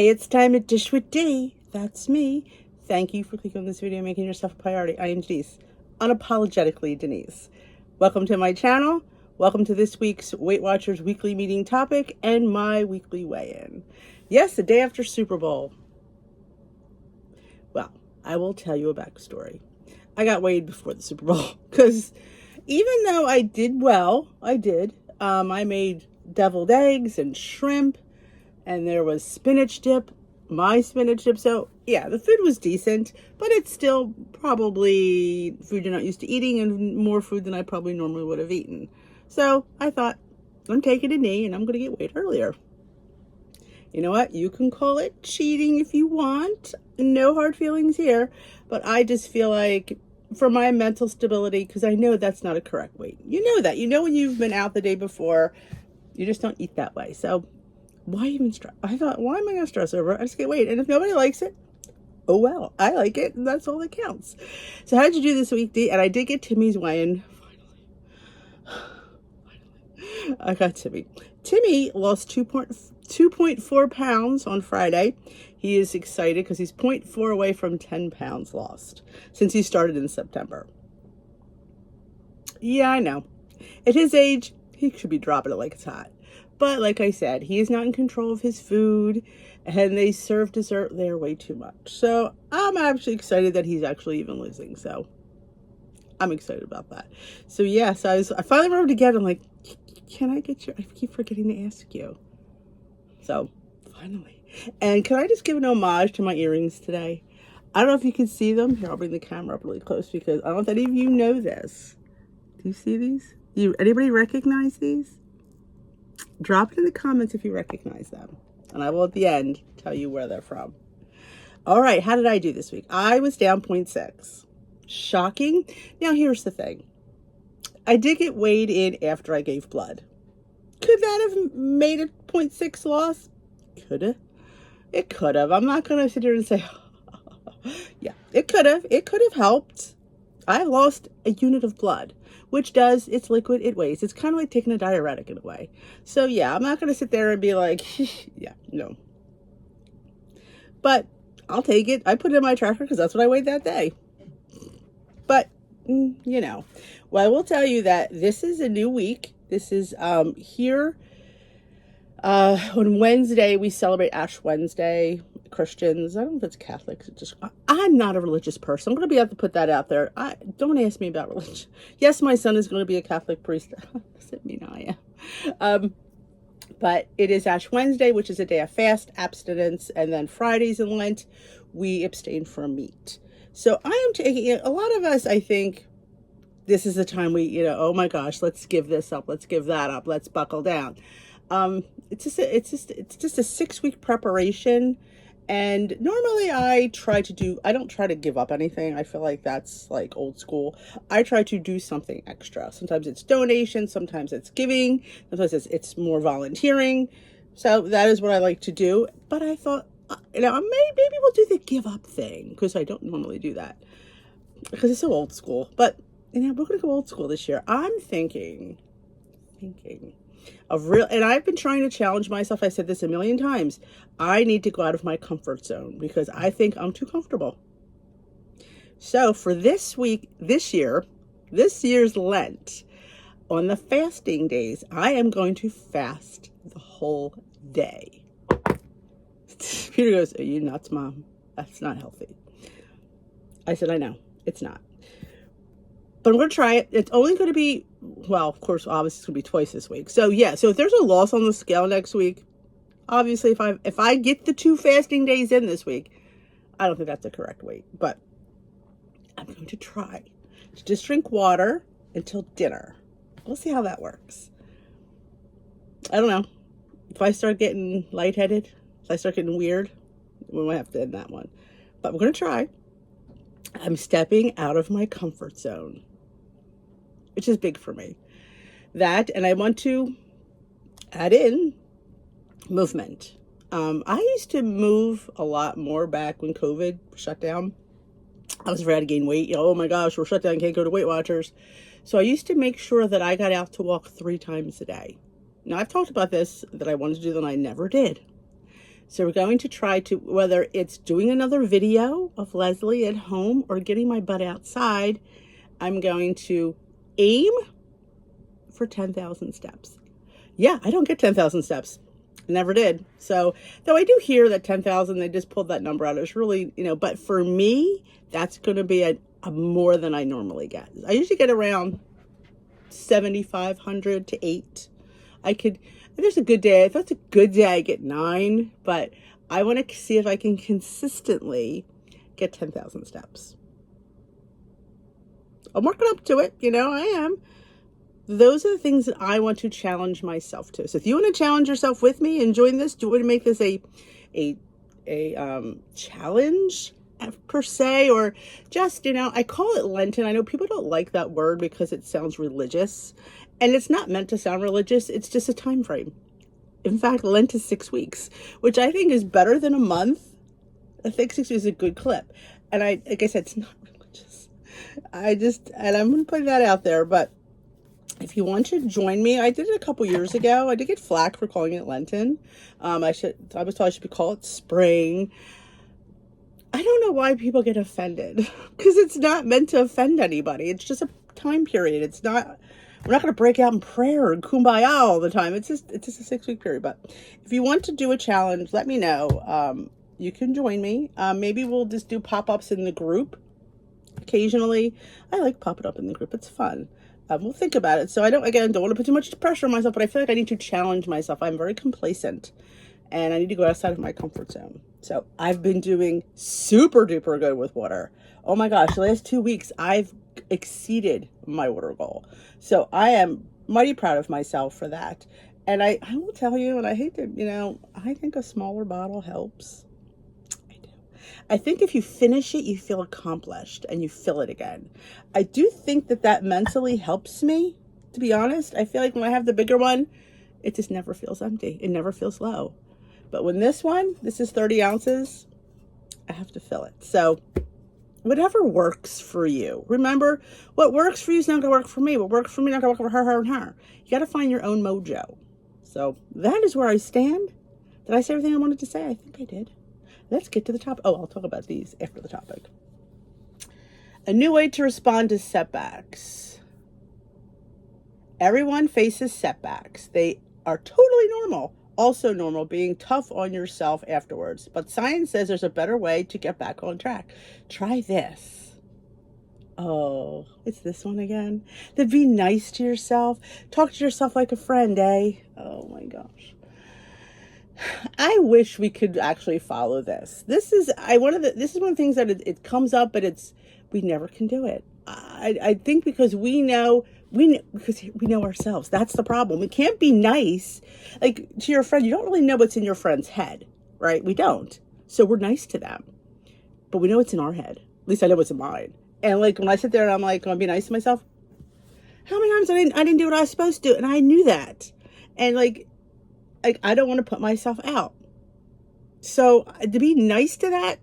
Hey, it's time to dish with D. That's me. Thank you for clicking on this video and making yourself a priority. I am Denise. Unapologetically Denise. Welcome to my channel. Welcome to this week's Weight Watchers weekly meeting topic and my weekly weigh-in. Yes, the day after Super Bowl. Well, I will tell you a backstory. I got weighed before the Super Bowl because even though I did well, I made deviled eggs and shrimp, and there was spinach dip, my spinach dip. So yeah, the food was decent, but it's still probably food you're not used to eating and more food than I probably normally would have eaten. So I thought, I'm taking a knee and I'm going to get weighed earlier. You know what? You can call it cheating if you want. No hard feelings here. But I just feel like for my mental stability, because I know that's not a correct weight. You know that. You know when you've been out the day before, you just don't eat that way. So why even stress? I thought, why am I going to stress over it? I just get weighed. And if nobody likes it, oh well. I like it, and that's all that counts. So how did you do this week, Dee? And I did get Timmy's weigh-in. Finally. I got Timmy. Timmy lost 2.4 pounds on Friday. He is excited because he's 0.4 away from 10 pounds lost since he started in September. Yeah, I know. At his age, he should be dropping it like it's hot. But like I said, he is not in control of his food, and they serve dessert there way too much. So I'm actually excited that he's actually even losing. So I'm excited about that. So yes, I finally remembered again. I'm like, can I get your, I keep forgetting to ask you. So finally. And can I just give an homage to my earrings today? I don't know if you can see them. Here, I'll bring the camera up really close because I don't know if any of you know this. Do you see these? Anybody recognize these? Drop it in the comments if you recognize them. And I will at the end tell you where they're from. All right, how did I do this week? I was down 0.6. Shocking. Now here's the thing. I did get weighed in after I gave blood. Could that have made a 0.6 loss? Could have. It could have. I'm not going to sit here and say, yeah, it could have. It could have helped. I lost a unit of blood, which does, it's liquid, it weighs. It's kind of like taking a diuretic in a way. So yeah, I'm not going to sit there and be like, yeah, no. But I'll take it. I put it in my tracker because that's what I weighed that day. But, you know, well, I will tell you that this is a new week. This is here on Wednesday, we celebrate Ash Wednesday. Christians, I don't know if it's Catholics. I'm not a religious person. I'm going to be able to put that out there. Don't ask me about religion. Yes, my son is going to be a Catholic priest. Doesn't mean I am. But it is Ash Wednesday, which is a day of fast, abstinence, and then Fridays in Lent, we abstain from meat. So I am taking it. A lot of us, I think, this is the time we, oh my gosh, let's give this up. Let's give that up. Let's buckle down. It's just a 6-week preparation. And normally I don't try to give up anything. I feel like that's like old school. I try to do something extra. Sometimes it's donation, sometimes it's giving, sometimes it's more volunteering. So that is what I like to do. But I thought, maybe we'll do the give up thing because I don't normally do that because it's so old school. But we're going to go old school this year. I'm thinking of real, and I've been trying to challenge myself. I said this a million times. I need to go out of my comfort zone because I think I'm too comfortable. So for this year's Lent, on the fasting days, I am going to fast the whole day. Peter goes, "Are you nuts, Mom? That's not healthy." I said, I know, it's not. But I'm going to try it. It's only going to be, well, of course, obviously it's going to be twice this week. So yeah, so if there's a loss on the scale next week, obviously if I get the 2 fasting days in this week, I don't think that's the correct weight. But I'm going to try to just drink water until dinner. We'll see how that works. I don't know. If I start getting lightheaded, if I start getting weird, we might have to end that one. But we're going to try. I'm stepping out of my comfort zone, which is big for me. That, and I want to add in movement. I used to move a lot more back when COVID shut down. I was afraid to gain weight. Oh my gosh, we're shut down, can't go to Weight Watchers. So I used to make sure that I got out to walk 3 times a day. Now I've talked about this, that I wanted to do that, and I never did. So we're going to try to, whether it's doing another video of Leslie at home or getting my butt outside, I'm going to aim for 10,000 steps. Yeah, I don't get 10,000 steps. Never did. So, though I do hear that 10,000, they just pulled that number out. It's really, but for me, that's going to be a more than I normally get. I usually get around 7,500 to 8. If there's a good day, if it's a good day, I get 9, but I want to see if I can consistently get 10,000 steps. I'm working up to it, I am. Those are the things that I want to challenge myself to. So if you want to challenge yourself with me and join this, do you want to make this a challenge per se, or just, I call it Lenten. I know people don't like that word because it sounds religious, and it's not meant to sound religious. It's just a time frame. In fact, Lent is 6 weeks, which I think is better than a month. I think 6 weeks is a good clip. And like I said, it's not religious. And I'm going to put that out there, but if you want to join me, I did it a couple years ago. I did get flack for calling it Lenten. I was told I should call it spring. I don't know why people get offended, because it's not meant to offend anybody. It's just a time period. We're not going to break out in prayer and kumbaya all the time. It's just a 6-week period. But if you want to do a challenge, let me know. You can join me. Maybe we'll just do pop-ups in the group occasionally. I like popping up in the group. It's fun. We'll think about it. So I don't want to put too much pressure on myself, but I feel like I need to challenge myself. I'm very complacent, and I need to go outside of my comfort zone. So I've been doing super duper good with water. Oh my gosh, the last 2 weeks, I've exceeded my water goal. So I am mighty proud of myself for that. And I will tell you, and I hate to, I think a smaller bottle helps. I think if you finish it, you feel accomplished and you fill it again. I do think that mentally helps me, to be honest. I feel like when I have the bigger one, it just never feels empty. It never feels low. But when this is 30 ounces, I have to fill it. So whatever works for you. Remember, what works for you is not going to work for me. What works for me is not going to work for her, and her. You got to find your own mojo. So that is where I stand. Did I say everything I wanted to say? I think I did. Let's get to the topic. Oh, I'll talk about these after the topic. A new way to respond to setbacks. Everyone faces setbacks. They are totally normal. Also normal being tough on yourself afterwards. But science says there's a better way to get back on track. Try this. Oh, it's this one again. Then be nice to yourself. Talk to yourself like a friend, eh? Oh my gosh. I wish we could actually follow this. This is one of the things that it comes up, but we never can do it. I think because we know ourselves. That's the problem. We can't be nice like to your friend. You don't really know what's in your friend's head, right? We don't. So we're nice to them, but we know it's in our head. At least I know what's in mine. And like when I sit there and I'm like, I'm gonna be nice to myself. How many times I didn't do what I was supposed to, and I knew that, and like I don't want to put myself out. So to be nice to that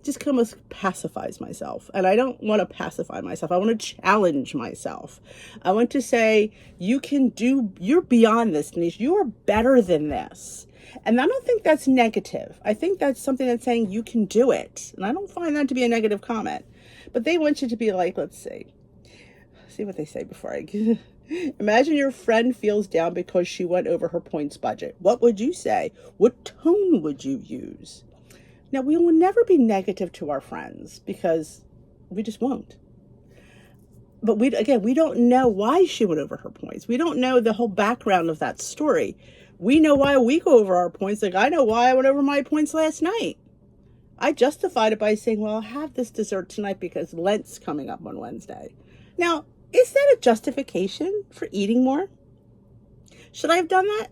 just almost pacifies myself. And I don't want to pacify myself. I want to challenge myself. I want to say, you're beyond this, Denise. You are better than this. And I don't think that's negative. I think that's something that's saying you can do it. And I don't find that to be a negative comment. But they want you to be like, let's see what they say before I imagine your friend feels down because she went over her points budget. What would you say? What tone would you use? Now, we will never be negative to our friends because we just won't. But we don't know why she went over her points. We don't know the whole background of that story. We know why we go over our points. Like, I know why I went over my points last night. I justified it by saying, well, I'll have this dessert tonight because Lent's coming up on Wednesday. Now, is that a justification for eating more? Should I have done that?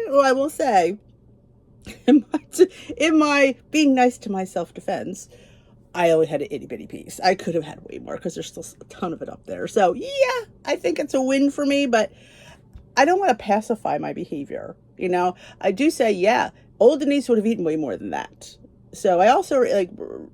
Well, I will say, in my being nice to my self-defense, I only had an itty bitty piece. I could have had way more because there's still a ton of it up there. So yeah, I think it's a win for me, but I don't want to pacify my behavior. I do say, yeah, old Denise would have eaten way more than that. So I also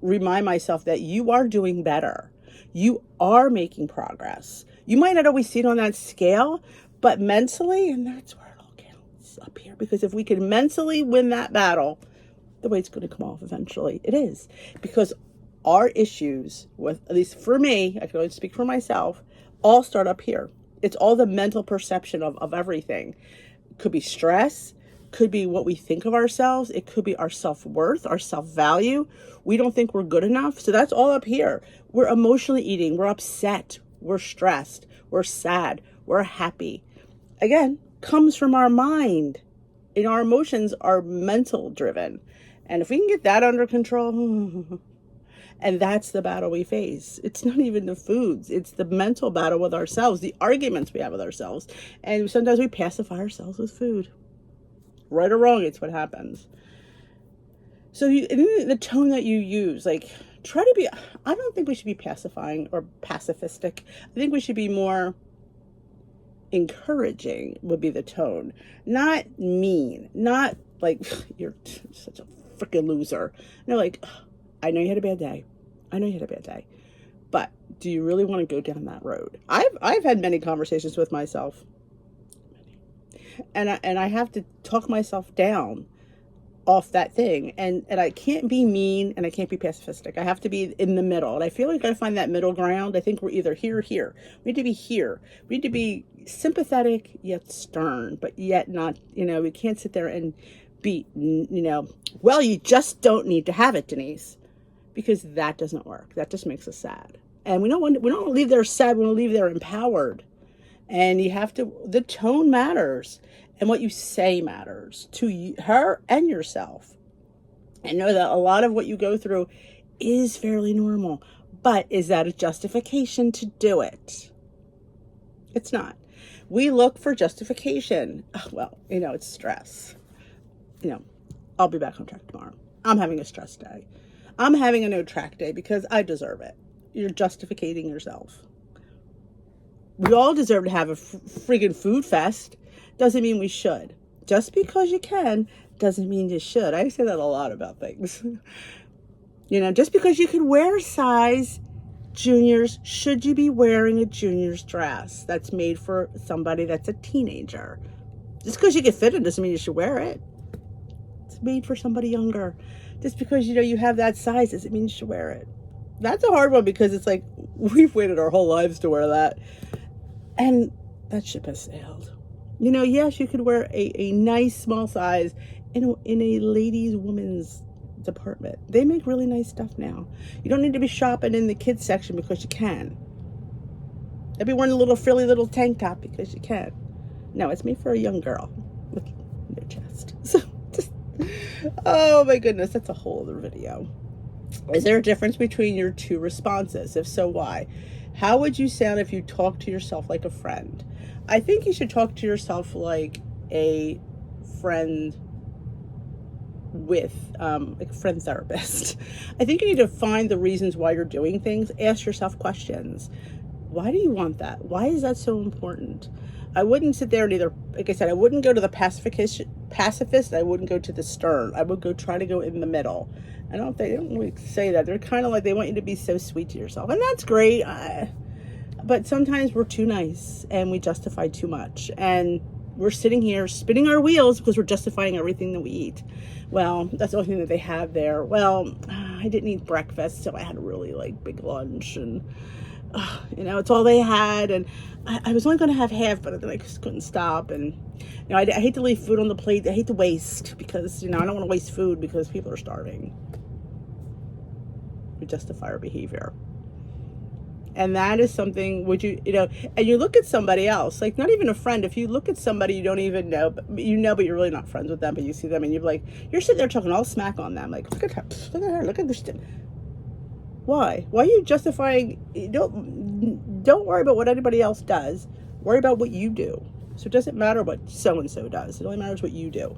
remind myself that you are doing better. You are making progress. You might not always see it on that scale, but mentally, and that's where it all counts. It's up here. Because if we can mentally win that battle, the weight's going to come off eventually. It is. Because our issues with, at least for me, I can only speak for myself, all start up here. It's all the mental perception of everything. It could be stress, could be what we think of ourselves. It could be our self-worth, our self-value. We don't think we're good enough. So that's all up here. We're emotionally eating. We're upset. We're stressed. We're sad. We're happy. Again, comes from our mind. And our emotions are mental driven. And if we can get that under control, and that's the battle we face. It's not even the foods. It's the mental battle with ourselves, the arguments we have with ourselves. And sometimes we pacify ourselves with food. Right or wrong, it's what happens. So the tone that you use, like, try to be, I don't think we should be pacifying or pacifistic. I think we should be more encouraging would be the tone. Not mean. Not like, you're such a freaking loser. No, like, I know you had a bad day. I know you had a bad day. But do you really want to go down that road? I've had many conversations with myself. And I have to talk myself down off that thing. And I can't be mean and I can't be pacifistic. I have to be in the middle. And I feel like I find that middle ground. I think we're either here or here. We need to be here. We need to be sympathetic yet stern, but yet not, we can't sit there and be, well, you just don't need to have it, Denise, because that doesn't work. That just makes us sad. And we don't want to leave there sad. We want to leave there empowered. And you have to, the tone matters and what you say matters to you, her and yourself. And know that a lot of what you go through is fairly normal, but is that a justification to do it? It's not. We look for justification. Oh, well, it's stress. I'll be back on track tomorrow. I'm having a stress day. I'm having a no track day because I deserve it. You're justifying yourself. We all deserve to have a friggin' food fest. Doesn't mean we should. Just because you can doesn't mean you should. I say that a lot about things. Just because you can wear size juniors, should you be wearing a junior's dress that's made for somebody that's a teenager? Just because you can fit it doesn't mean you should wear it. It's made for somebody younger. Just because, you have that size doesn't mean you should wear it. That's a hard one because it's like, we've waited our whole lives to wear that. And that ship has sailed. Yes, you could wear a nice small size in a ladies' women's department. They make really nice stuff now. You don't need to be shopping in the kids section because you can. I'd be wearing a little frilly little tank top because you can. No, it's made for a young girl with no chest. So just, oh my goodness, that's a whole other video. Is there a difference between your two responses? If so, why? How would you sound if you talk to yourself like a friend? I think you should talk to yourself like a friend with like a friend therapist. I think you need to find the reasons why you're doing things. Ask yourself questions. Why do you want that? Why is that so important? I wouldn't sit there and either, like I said, I wouldn't go to the pacifist. I wouldn't go to the stern. I would try to go in the middle. They don't really say that. They're kind of like, they want you to be so sweet to yourself. And that's great. But sometimes we're too nice and we justify too much. And we're sitting here spinning our wheels because we're justifying everything that we eat. Well, that's the only thing that they have there. Well, I didn't eat breakfast, so I had a really big lunch. And, it's all they had. And I was only going to have half, but then I just couldn't stop. And, I hate to leave food on the plate. I hate to waste because, I don't want to waste food because people are starving. We justify our behavior. And that is something, and you look at somebody else, like not even a friend. If you look at somebody you don't even know, but but you're really not friends with them, but you see them and you're like, you're sitting there talking all smack on them. Like, look at her, look at this. Why? Why are you justifying? Don't worry about what anybody else does. Worry about what you do. So it doesn't matter what so-and-so does. It only matters what you do.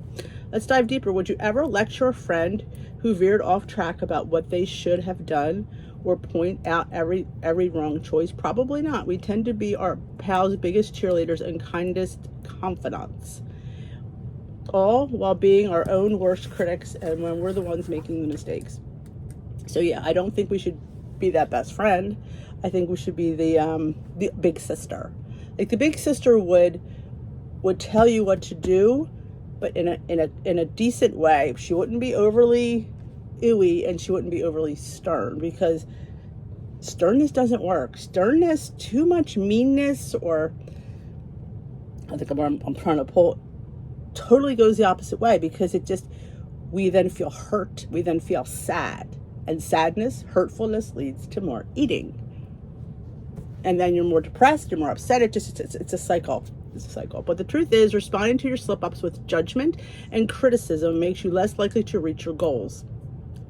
Let's dive deeper. Would you ever lecture a friend who veered off track about what they should have done or point out every wrong choice? Probably not. We tend to be our pals' biggest cheerleaders and kindest confidants, all while being our own worst critics and when we're the ones making the mistakes. So yeah, I don't think we should be that best friend. I think we should be the big sister. Like the big sister would tell you what to do, but in a decent way. She wouldn't be overly ooey, and she wouldn't be overly stern, because sternness doesn't work. Sternness, too much meanness, or I think I'm trying to pull, totally goes the opposite way, because we then feel hurt. We then feel sad. And sadness, hurtfulness leads to more eating. And then you're more depressed, you're more upset. It's a cycle. It's a cycle. But the truth is, responding to your slip-ups with judgment and criticism makes you less likely to reach your goals.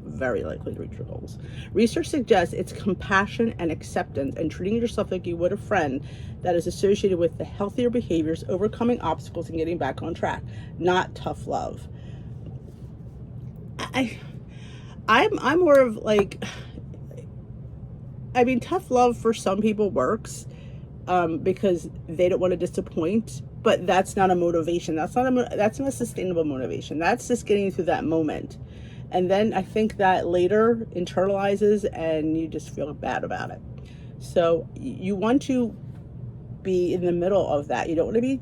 Very likely to reach your goals. Research suggests it's compassion and acceptance and treating yourself like you would a friend that is associated with the healthier behaviors, overcoming obstacles, and getting back on track, not tough love. I'm more of like, I mean, tough love for some people works because they don't want to disappoint, but that's not a motivation. That's not a sustainable motivation. That's just getting you through that moment. And then I think that later internalizes and you just feel bad about it. So you want to be in the middle of that. You don't want to be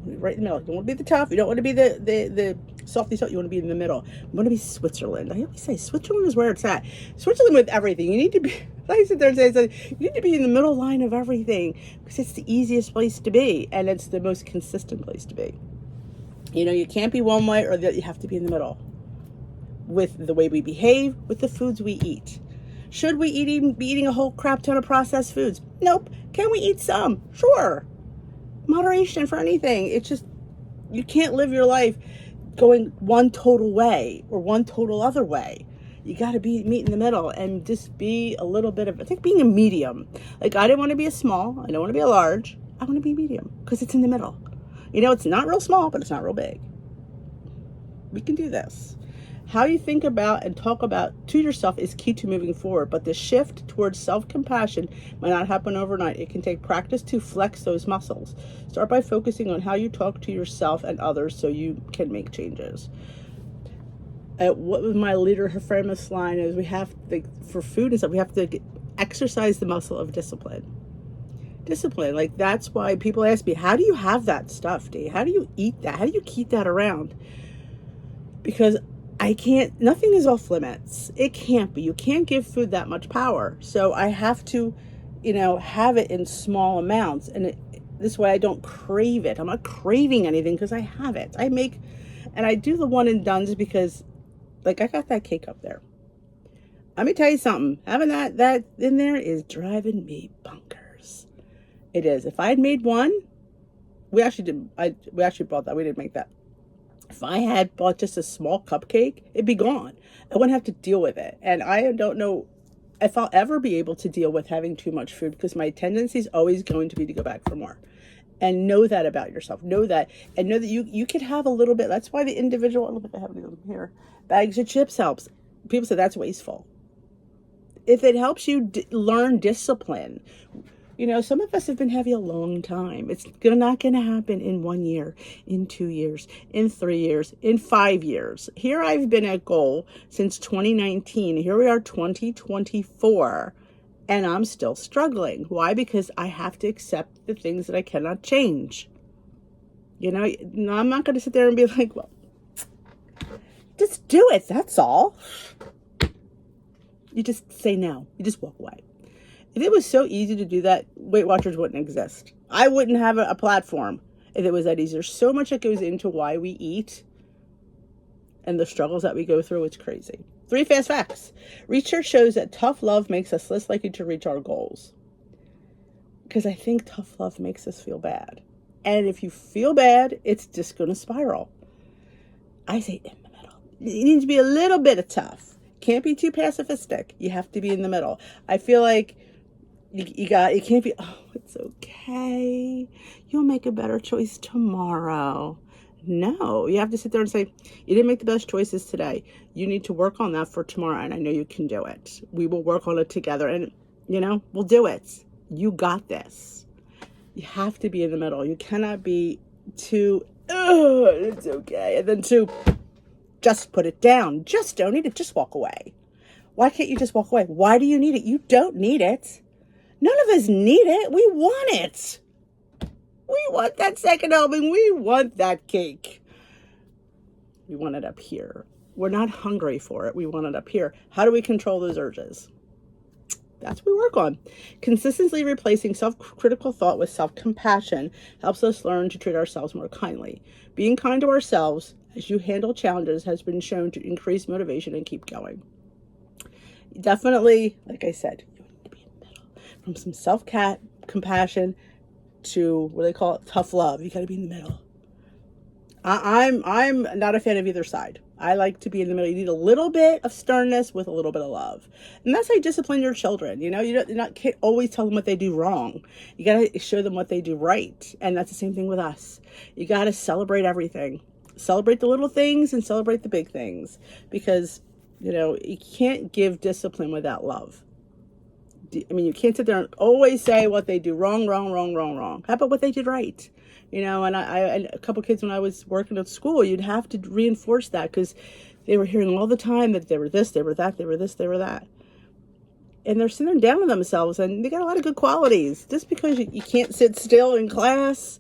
right in the middle. You don't want to be the tough. You don't want to be the softy salt. You want to be in the middle. You want to be Switzerland. I always say Switzerland is where it's at. Switzerland with everything. You need to be, like I sit there and say, you need to be in the middle line of everything, because it's the easiest place to be, and it's the most consistent place to be. You know, you can't be one way or the other. You have to be in the middle with the way we behave, with the foods we eat. Should we be eating a whole crap ton of processed foods? Nope. Can we eat some? Sure. Moderation for anything. It's just, you can't live your life going one total way or one total other way. You got to meet in the middle and just be a little bit of, I think, being a medium. Like, I didn't want to be a small. I don't want to be a large. I want to be medium, because it's in the middle. You know, it's not real small, but it's not real big. We can do this. How you think about and talk about to yourself is key to moving forward, but the shift towards self-compassion might not happen overnight. It can take practice to flex those muscles. Start by focusing on how you talk to yourself and others so you can make changes. What was my leader, her famous line is, we have to, for food and stuff, we have to exercise the muscle of discipline. Discipline, like, that's why people ask me, how do you have that stuff, Dee? How do you eat that? How do you keep that around? Because I can't, nothing is off limits. It can't be. You can't give food that much power. So I have to, have it in small amounts. And this way I don't crave it. I'm not craving anything because I have it. And I do the one and dones because, like, I got that cake up there. Let me tell you something. Having that in there is driving me bonkers. It is. If I had made one, we actually bought that. We didn't make that. If I had bought just a small cupcake, it'd be gone. I wouldn't have to deal with it. And I don't know if I'll ever be able to deal with having too much food, because my tendency is always going to be to go back for more. And know that about yourself. Know that. And know that you could have a little bit. That's why the individual, I don't think I have any of them here, bags of chips helps. People say that's wasteful. If it helps you learn discipline. Some of us have been heavy a long time. It's not going to happen in 1 year, in 2 years, in 3 years, in 5 years. Here I've been at goal since 2019. Here we are, 2024, and I'm still struggling. Why? Because I have to accept the things that I cannot change. I'm not going to sit there and be like, well, just do it. That's all. You just say no. You just walk away. If it was so easy to do that, Weight Watchers wouldn't exist. I wouldn't have a platform if it was that easy. There's so much that goes into why we eat and the struggles that we go through. It's crazy. 3 fast facts. Research shows that tough love makes us less likely to reach our goals. Because I think tough love makes us feel bad. And if you feel bad, it's just going to spiral. I say in the middle. You need to be a little bit of tough. Can't be too pacifistic. You have to be in the middle. I feel like you can't be, oh, it's okay. You'll make a better choice tomorrow. No, you have to sit there and say, you didn't make the best choices today. You need to work on that for tomorrow. And I know you can do it. We will work on it together, and we'll do it. You got this. You have to be in the middle. You cannot be too, it's okay. And then too, just put it down. Just don't need it. Just walk away. Why can't you just walk away? Why do you need it? You don't need it. None of us need it. We want it. We want that second helping. We want that cake. We want it up here. We're not hungry for it. We want it up here. How do we control those urges? That's what we work on. Consistently replacing self-critical thought with self-compassion helps us learn to treat ourselves more kindly. Being kind to ourselves as you handle challenges has been shown to increase motivation and keep going. Definitely, like I said, you need to be in the middle. From some self-compassion to what they call it, tough love. You got to be in the middle. I'm not a fan of either side. I like to be in the middle. You need a little bit of sternness with a little bit of love. And that's how you discipline your children. You can't always tell them what they do wrong. You got to show them what they do right. And that's the same thing with us. You got to celebrate everything. Celebrate the little things and celebrate the big things. Because, you can't give discipline without love. You can't sit there and always say what they do wrong. How about what they did right? And a couple kids when I was working at school, you'd have to reinforce that because they were hearing all the time that they were this, they were that, they were this, they were that. And they're sitting down on themselves and they got a lot of good qualities. Just because you can't sit still in class,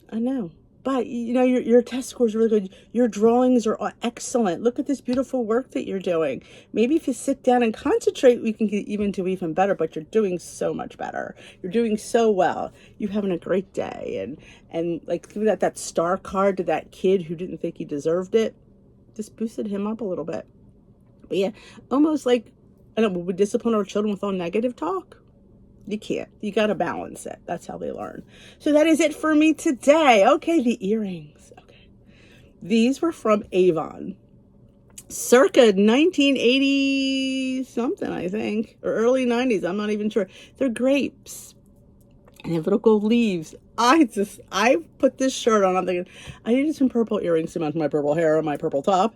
I know. But, your test scores are really good. Your drawings are excellent. Look at this beautiful work that you're doing. Maybe if you sit down and concentrate, we can get even better, but you're doing so much better. You're doing so well. You're having a great day. And like that star card to that kid who didn't think he deserved it, just boosted him up a little bit. But yeah, almost like, we discipline our children with all negative talk. You can't. You got to balance it. That's how they learn. So that is it for me today. Okay, the earrings. Okay. These were from Avon. Circa 1980 something, I think. Or early 90s. I'm not even sure. They're grapes. And they have little gold leaves. I put this shirt on. I'm thinking, I needed some purple earrings to match my purple hair and my purple top.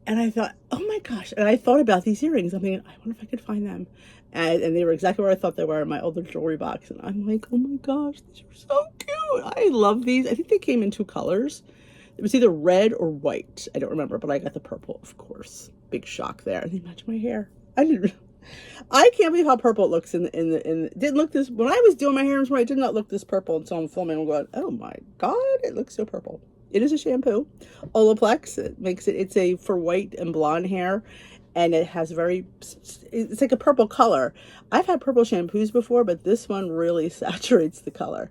And I thought, oh my gosh. And I thought about these earrings. I'm thinking, I wonder if I could find them. And they were exactly where I thought they were in my older jewelry box. And I'm like, oh my gosh, these are so cute. I love these. I think they came in 2 colors. It was either red or white. I don't remember, but I got the purple, of course. Big shock there. And they match my hair. I can't believe how purple it looks didn't look this, when I was doing my hair, it did not look this purple until I'm filming. I'm going, oh my God, it looks so purple. It is a shampoo, Olaplex. It's a for white and blonde hair. And it has it's like a purple color. I've had purple shampoos before, but this one really saturates the color.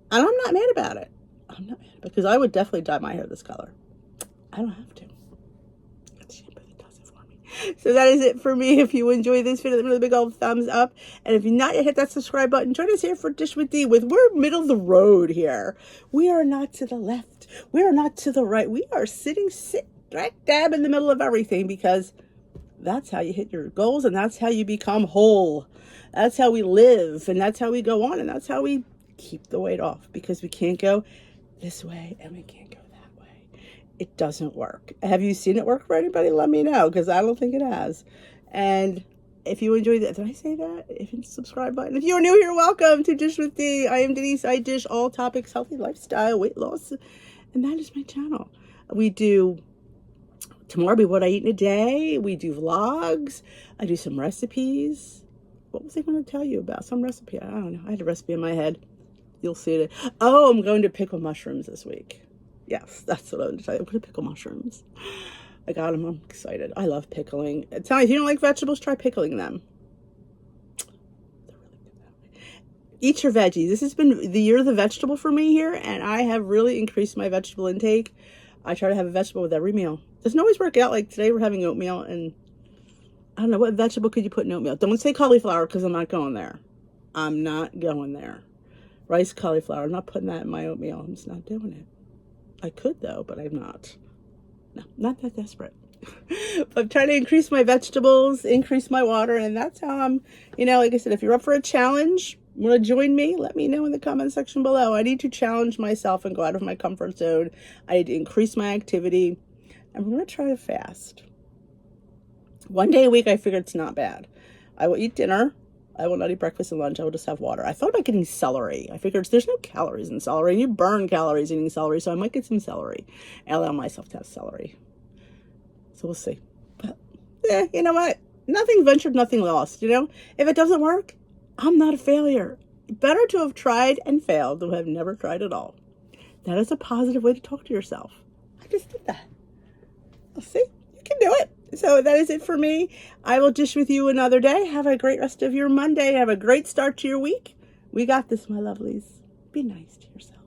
And I'm not mad about it. I'm not mad because I would definitely dye my hair this color. I don't have to. It's shampoo that does it for me. So that is it for me. If you enjoy this video, give me a big old thumbs up. And if you've not yet hit that subscribe button, join us here for Dish with D. We're middle of the road here. We are not to the left. We are not to the right. We are sitting right dab in the middle of everything because that's how you hit your goals, and that's how you become whole. That's how we live, and that's how we go on, and that's how we keep the weight off, because we can't go this way and we can't go that way. It doesn't work. Have you seen it work for anybody? Let me know, because I don't think it has. And if you enjoyed that, did I say that? If you subscribe button. If you're new here, welcome to Dish with D. I am Denise. I dish all topics, healthy lifestyle, weight loss, and that is my channel. We do tomorrow be what I eat in a day. We do vlogs. I do some recipes. What was I going to tell you about? Some recipe. I don't know. I had a recipe in my head. You'll see it. Oh, I'm going to pickle mushrooms this week. Yes, that's what I'm going to tell you. I'm going to pickle mushrooms. I got them. I'm excited. I love pickling. Tell me, if you don't like vegetables, try pickling them. They're really good that way. Eat your veggies. This has been the year of the vegetable for me here, and I have really increased my vegetable intake. I try to have a vegetable with every meal. Doesn't always work out. Like today we're having oatmeal, and I don't know, what vegetable could you put in oatmeal? Don't say cauliflower, because I'm not going there. I'm not going there. Rice, cauliflower, I'm not putting that in my oatmeal. I'm just not doing it. I could though, but I'm not. No, not that desperate. But I'm trying to increase my vegetables, increase my water, and that's how I'm, like I said, if you're up for a challenge, want to join me, let me know in the comment section below. I need to challenge myself and go out of my comfort zone. I need to increase my activity. I'm going to try to fast. 1 day a week, I figured it's not bad. I will eat dinner. I will not eat breakfast and lunch. I will just have water. I thought about getting celery. I figured there's no calories in celery. You burn calories eating celery, so I might get some celery and allow myself to have celery. So we'll see. But, you know what? Nothing ventured, nothing lost, If it doesn't work, I'm not a failure. Better to have tried and failed than have never tried at all. That is a positive way to talk to yourself. I just did that. Well, see, you can do it. So that is it for me. I will dish with you another day. Have a great rest of your Monday. Have a great start to your week. We got this, my lovelies. Be nice to yourself.